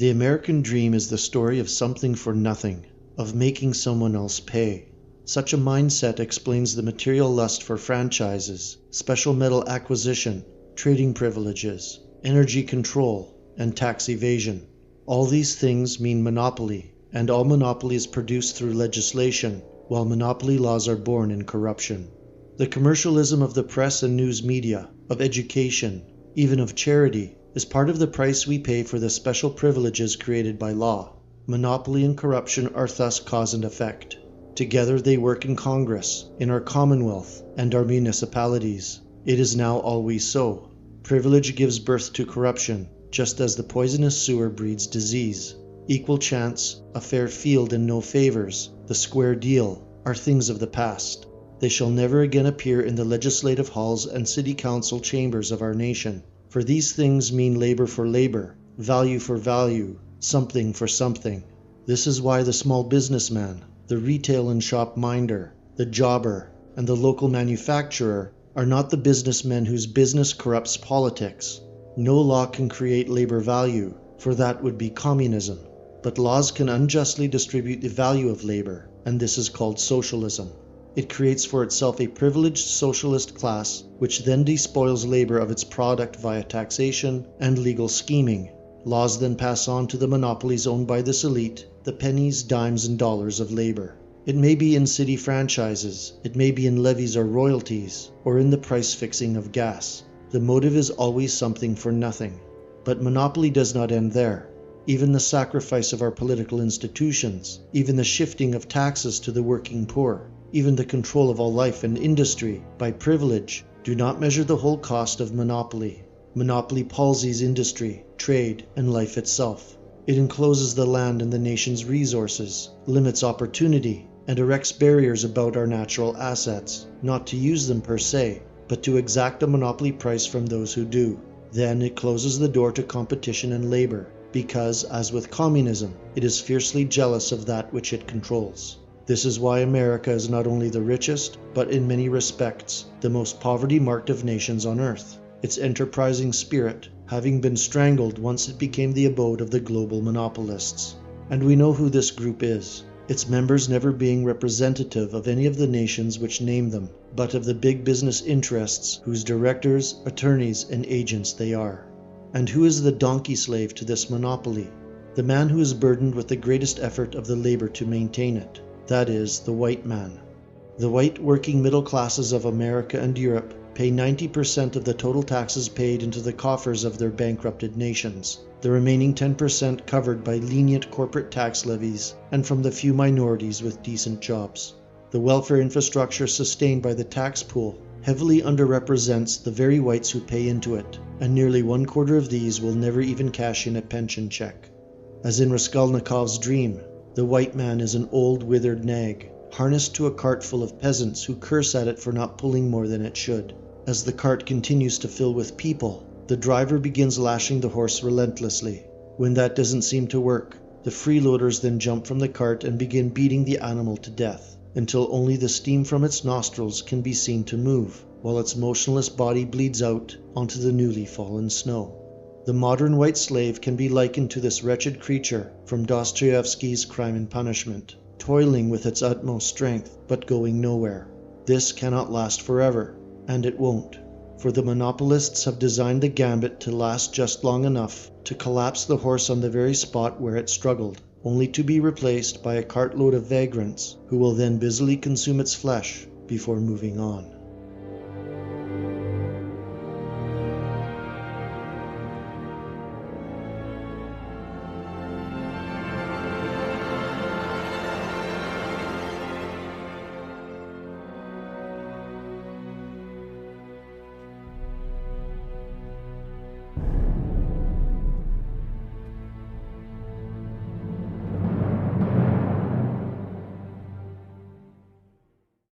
The American dream is the story of something for nothing, of making someone else pay. Such a mindset explains the material lust for franchises, special metal acquisition, trading privileges, energy control, and tax evasion. All these things mean monopoly, and all monopoly is produced through legislation, while monopoly laws are born in corruption. The commercialism of the press and news media, of education, even of charity, is part of the price we pay for the special privileges created by law. Monopoly and corruption are thus cause and effect. Together they work in Congress, in our Commonwealth, and our municipalities. It is now always so. Privilege gives birth to corruption, just as the poisonous sewer breeds disease. Equal chance, a fair field and no favors, the square deal, are things of the past. They shall never again appear in the legislative halls and city council chambers of our nation. For these things mean labor for labor, value for value, something for something. This is why the small businessman, the retail and shop minder, the jobber, and the local manufacturer are not the businessmen whose business corrupts politics. No law can create labor value, for that would be communism. But laws can unjustly distribute the value of labor, and this is called socialism. It creates for itself a privileged socialist class, which then despoils labor of its product via taxation and legal scheming. Laws then pass on to the monopolies owned by this elite, the pennies, dimes, and dollars of labor. It may be in city franchises, it may be in levies or royalties, or in the price fixing of gas. The motive is always something for nothing. But monopoly does not end there. Even the sacrifice of our political institutions, even the shifting of taxes to the working poor, even the control of all life and industry by privilege, do not measure the whole cost of monopoly. Monopoly palsies industry, trade, and life itself. It encloses the land and the nation's resources, limits opportunity, and erects barriers about our natural assets, not to use them per se, but to exact a monopoly price from those who do. Then it closes the door to competition and labor, because, as with communism, it is fiercely jealous of that which it controls. This is why America is not only the richest, but in many respects, the most poverty-marked of nations on earth. Its enterprising spirit, having been strangled once it became the abode of the global monopolists. And we know who this group is, its members never being representative of any of the nations which name them, but of the big business interests whose directors, attorneys, and agents they are. And who is the donkey slave to this monopoly? The man who is burdened with the greatest effort of the labor to maintain it. That is, the white man. The white working middle classes of America and Europe pay 90% of the total taxes paid into the coffers of their bankrupted nations, the remaining 10% covered by lenient corporate tax levies and from the few minorities with decent jobs. The welfare infrastructure sustained by the tax pool heavily underrepresents the very whites who pay into it, and nearly 1/4 of these will never even cash in a pension check. As in Raskolnikov's dream, the white man is an old withered nag, harnessed to a cart full of peasants who curse at it for not pulling more than it should. As the cart continues to fill with people, the driver begins lashing the horse relentlessly. When that doesn't seem to work, the freeloaders then jump from the cart and begin beating the animal to death, until only the steam from its nostrils can be seen to move, while its motionless body bleeds out onto the newly fallen snow. The modern white slave can be likened to this wretched creature from Dostoevsky's Crime and Punishment, toiling with its utmost strength, but going nowhere. This cannot last forever, and it won't, for the monopolists have designed the gambit to last just long enough to collapse the horse on the very spot where it struggled, only to be replaced by a cartload of vagrants who will then busily consume its flesh before moving on.